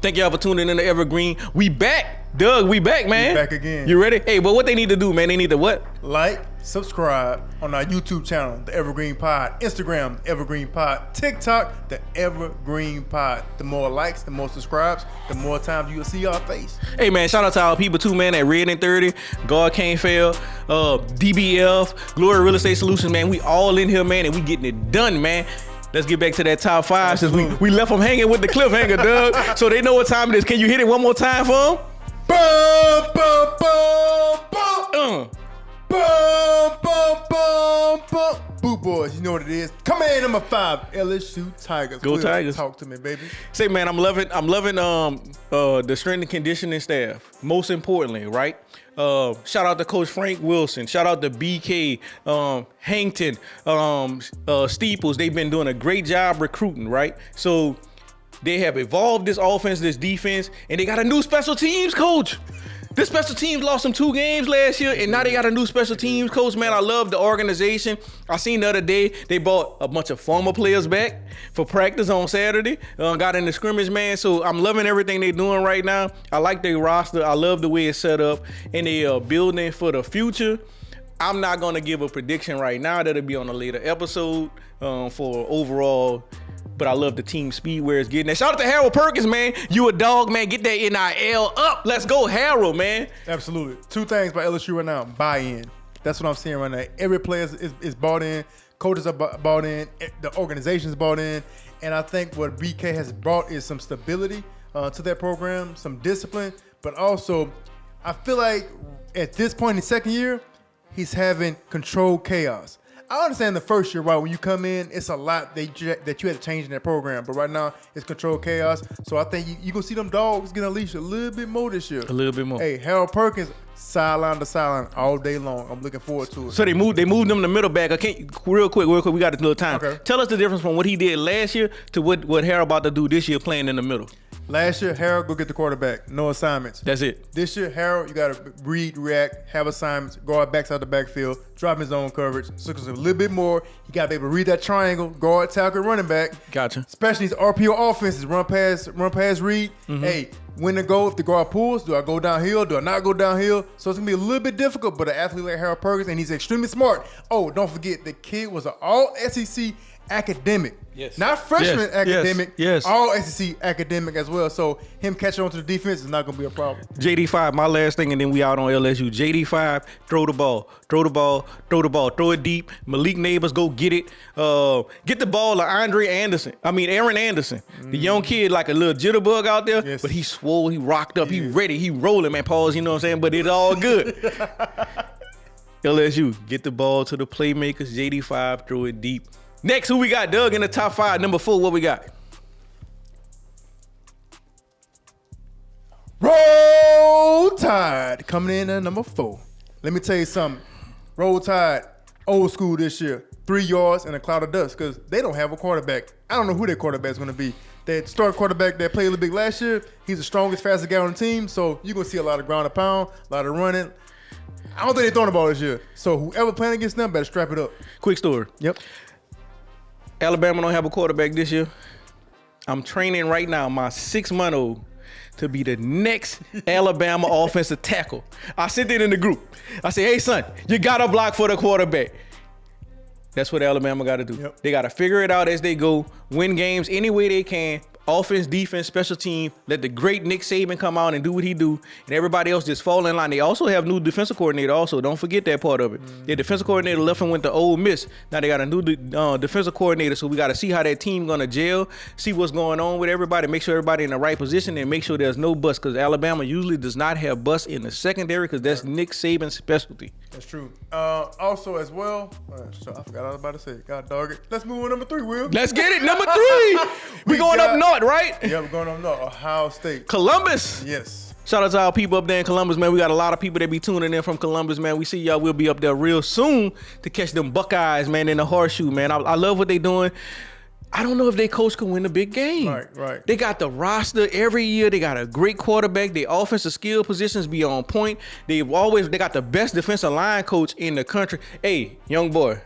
Thank y'all for tuning in to Evergreen. We back. Doug, we back, man. We back again. You ready? Hey, but what they need to do, man? They need to what? Like, subscribe on our YouTube channel, The Evergreen Pod. Instagram, The Evergreen Pod. TikTok, The Evergreen Pod. The more likes, the more subscribes, the more times you'll see our face. Hey, man, shout out to our people, too, man, at Red and 30, God Can't Fail, DBF, Glory Real Estate Solutions, man. We all in here, man, and we getting it done, man. Let's get back to that top five since we left them hanging with the cliffhanger, Doug. So they know what time it is. Can you hit it one more time for them? Boom, boom, boom, boom. Boom, boom, boom, boom. Boo Boys, you know what it is. Come in, number 5, LSU Tigers. Go Tigers. Talk to me, baby. Say, man, I'm loving the strength and conditioning staff. Most importantly, right? Shout out to Coach Frank Wilson. Shout out to BK, Hankton, Steeples. They've been doing a great job recruiting, right? So they have evolved this offense, this defense, and they got a new special teams coach. This special teams lost them 2 games last year, and now they got a new special teams coach, man. I love the organization. I seen the other day, they brought a bunch of former players back for practice on Saturday. Got in the scrimmage, man. So I'm loving everything they're doing right now. I like their roster. I love the way it's set up, and they are building for the future. I'm not going to give a prediction right now. That'll be on a later episode for overall. But I love the team speed where it's getting that. Shout out to Harold Perkins, man. You a dog, man. Get that NIL up. Let's go, Harold, man. Absolutely. 2 things by LSU right now. Buy-in. That's what I'm seeing right now. Every player is bought in. Coaches are bought in. The organization's bought in. And I think what BK has brought is some stability to that program, some discipline. But also, I feel like at this point in the second year, he's having controlled chaos. I understand the first year, right? When you come in, it's a lot that you had to change in that program. But right now, it's controlled chaos. So I think you're going to see them dogs get unleashed a little bit more this year. A little bit more. Hey, Harold Perkins, sideline to sideline all day long. I'm looking forward to it. So they moved them to middle back. Real quick, we got a little time. Okay. Tell us the difference from what he did last year to what Harold about to do this year playing in the middle. Last year, Harold go get the quarterback. No assignments. That's it. This year, Harold, you got to read, react, have assignments, guard backs out the backfield, drop his own coverage. So it's a little bit more. You got to be able to read that triangle, guard, tackle, running back. Gotcha. Especially these RPO offenses, run pass, read. Mm-hmm. Hey, when to go, if the guard pulls, do I go downhill? Do I not go downhill? So it's going to be a little bit difficult, but an athlete like Harold Perkins, and he's extremely smart. Oh, don't forget, the kid was an all-SEC academic. Yes. Not freshman academic. Yes. All SEC academic as well. So him catching on to the defense is not going to be a problem. JD5, my last thing, and then we out on LSU. JD5, throw the ball, throw it deep. Malik Neighbors, go get it. Get the ball to Aaron Anderson. The young kid, like a little jitterbug out there, Yes. but he swole, he rocked up, he ready, he rolling, man. Pause, you know what I'm saying? But it's all good. LSU, get the ball to the playmakers. JD5, throw it deep. Next, who we got, Doug, in the top 5? Number 4, what we got? Roll Tide coming in at number 4. Let me tell you something. Roll Tide, old school this year. 3 yards and a cloud of dust because they don't have a quarterback. I don't know who their quarterback is going to be. That starting quarterback that played a little bit last year, he's the strongest, fastest guy on the team. So you're going to see a lot of ground and pound, a lot of running. I don't think they're throwing the ball this year. So whoever playing against them better strap it up. Quick story. Yep. Alabama don't have a quarterback this year. I'm training right now my 6-month-old to be the next Alabama offensive tackle. I sent it in the group. I say, hey, son, you got to block for the quarterback. That's what Alabama got to do. Yep. They got to figure it out as they go, win games any way they can. Offense, defense, special team. Let the great Nick Saban come out and do what he do, and everybody else just fall in line. They also have new defensive coordinator. Also, don't forget that part of it. Their defensive coordinator left and went to Ole Miss. Now they got a new defensive coordinator, so we got to see how that team gonna gel, see what's going on with everybody, make sure everybody in the right position, and make sure there's no bust. Because Alabama usually does not have busts in the secondary, because that's Nick Saban's specialty. That's true. Also, as well, so I forgot what I was about to say. God dog it. Let's move on to number 3, Will. Let's get it. Number 3. we going up north, right? Yeah, we're going up north. Ohio State. Columbus. Yes. Shout out to our people up there in Columbus, man. We got a lot of people that be tuning in from Columbus, man. We see y'all. We'll be up there real soon to catch them Buckeyes, man, in the horseshoe, man. I love what they doing. I don't know if their coach can win the big game. Right. They got the roster every year. They got a great quarterback. Their offensive skill positions be on point. They got the best defensive line coach in the country. Hey, young boy,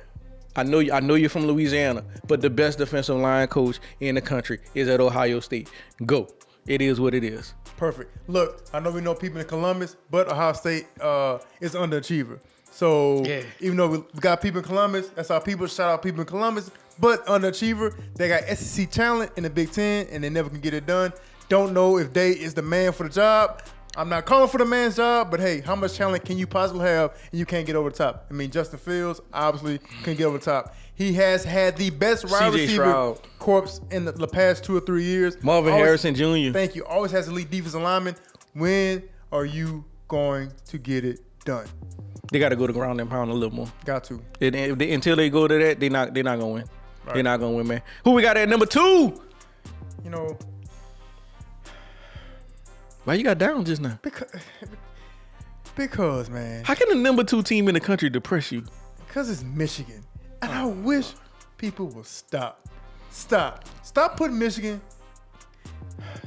I know you're from Louisiana, but the best defensive line coach in the country is at Ohio State. Go. It is what it is. Perfect. Look, I know we know people in Columbus, but Ohio State is an underachiever. So even though we got people in Columbus, that's our people. Shout out people in Columbus, but underachiever. They got SEC talent in the Big Ten, and they never can get it done. Don't know if they is the man for the job. I'm not calling for the man's job, but hey, how much talent can you possibly have and you can't get over the top? I mean, Justin Fields obviously can't get over the top. He has had the best wide receiver corps in the past 2 or 3 years. Marvin Harrison Jr. Thank you. Always has elite defensive linemen. When are you going to get it done? They got to go to ground and pound a little more. Got to. Until they go to that, they're not gonna win. Right. They're not gonna win, man. Who we got at number 2? You know, why you got down just now? Because man. How can the number 2 team in the country depress you? Because it's Michigan. And I wish people would stop. Stop putting Michigan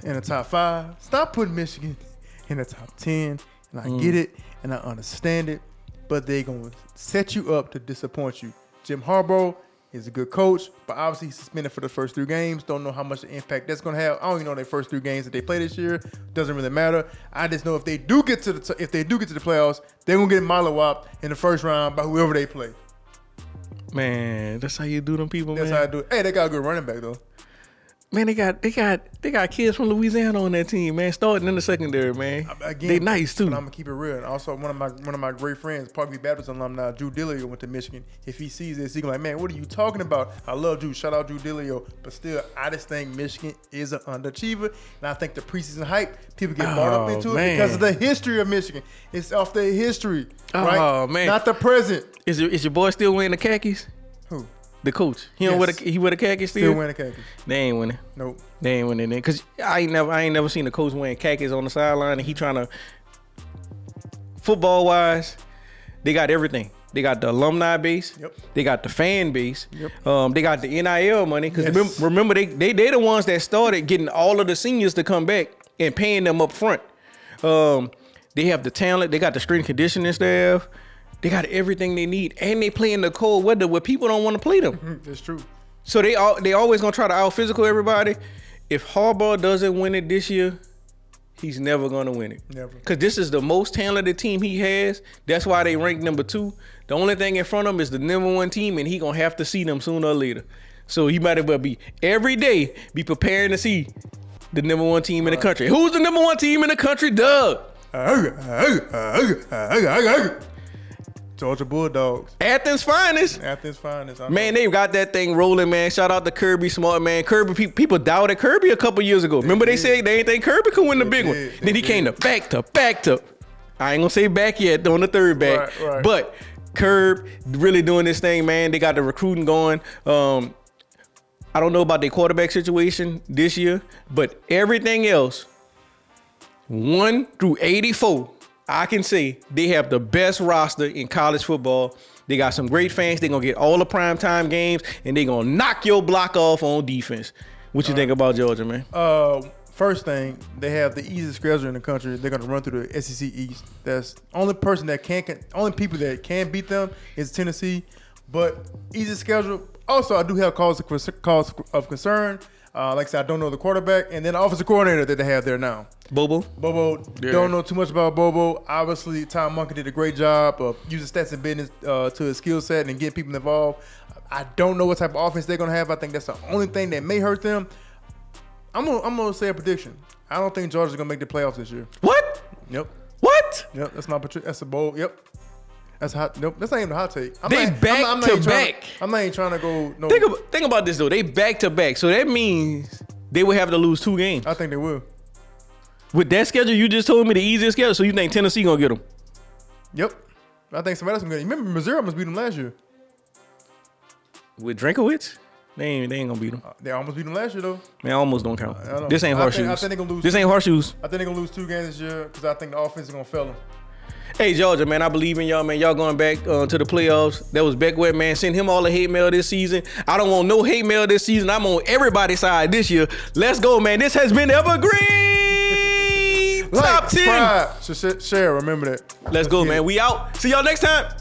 in the top 5. Stop putting Michigan in the top 10. And I get it and I understand it, but they're going to set you up to disappoint you. Jim Harbaugh is a good coach, but obviously he's suspended for the first 3 games. Don't know how much impact that's going to have. I don't even know their first 3 games that they play this year. Doesn't really matter. I just know if they do get to the playoffs, they're going to get mollywopped in the first round by whoever they play. Man, that's how you do them people, That's man. how I do it. Hey, they got a good running back though. Man, they got kids from Louisiana on that team, man. Starting in the secondary, man. Again, they nice too. But I'm gonna keep it real. And also, one of my great friends, Parkview Baptist alumni, Drew Dillio, went to Michigan. If he sees this, he gonna be like, man, what are you talking about? I love Drew. Shout out Drew Dillio. But still, I just think Michigan is an underachiever, and I think the preseason hype, people get bought up into it because of the history of Michigan. It's off their history, right? Oh man, not the present. Is your boy still wearing the khakis? Who? The coach. He wear the khakis still? Still wearing the khakis. They ain't winning. Nope. They ain't winning then. Cause I ain't never seen a coach wearing khakis on the sideline, and he trying to, football wise, they got everything. They got the alumni base. Yep. They got the fan base. Yep. They got the NIL money. Cause remember they the ones that started getting all of the seniors to come back and paying them up front. They have the talent. They got the strength and conditioning staff. They got everything they need, and they play in the cold weather where people don't want to play them. That's true. So they always gonna try to out physical everybody. If Harbaugh doesn't win it this year, he's never gonna win it. Never. Because this is the most talented team he has. That's why they rank number 2. The only thing in front of him is the number 1 team, and he gonna have to see them sooner or later. So he might as well be every day be preparing to see the number 1 team in the country. Who's the number 1 team in the country, Doug? Georgia Bulldogs. Athens finest. Man, they got that thing rolling, man. Shout out to Kirby Smart, man. Kirby, people doubted Kirby a couple years ago. Remember they said they didn't think Kirby could win the big one. Then he came to back to. I ain't gonna say back yet, on the third back. Right. But Kirby really doing this thing, man. They got the recruiting going. I don't know about their quarterback situation this year, but everything else, 1 through 84, I can say they have the best roster in college football. They got some great fans. They're going to get all the primetime games, and they're going to knock your block off on defense. What you think about Georgia, man? First thing, they have the easiest schedule in the country. They're going to run through the SEC East. That's only people that can beat them is Tennessee. But easy schedule. Also, I do have cause of concern. Like I said, I don't know the quarterback, and then the offensive coordinator that they have there now. Bobo, don't know too much about Bobo. Obviously, Tom Monken did a great job of using stats and business to his skill set and getting people involved. I don't know what type of offense they're going to have. I think that's the only thing that may hurt them. I'm gonna say a prediction. I don't think Georgia's going to make the playoffs this year. What? Yep. What? Yep, that's a bold. Yep. That's hot. Nope, that's not even a hot take. I'm not even trying to go. No. Think about this though. They back to back, so that means they would have to lose 2 games. I think they will. With that schedule, you just told me the easiest schedule. So you think Tennessee gonna get them? Yep. I think somebody else gonna get them. Remember, Missouri almost beat them last year. With Drinkowitz? They ain't gonna beat them. They almost beat them last year though. Man, almost don't count. This ain't horseshoes. I think they gonna lose. This ain't horseshoes. I think they're gonna lose 2 games this year because I think the offense is gonna fail them. Hey, Georgia, man, I believe in y'all, man. Y'all going back to the playoffs. That was Beckwith, man. Send him all the hate mail this season. I don't want no hate mail this season. I'm on everybody's side this year. Let's go, man. This has been Evergreen Top 10. Subscribe, share, remember that. Let's go, man. We out. See y'all next time.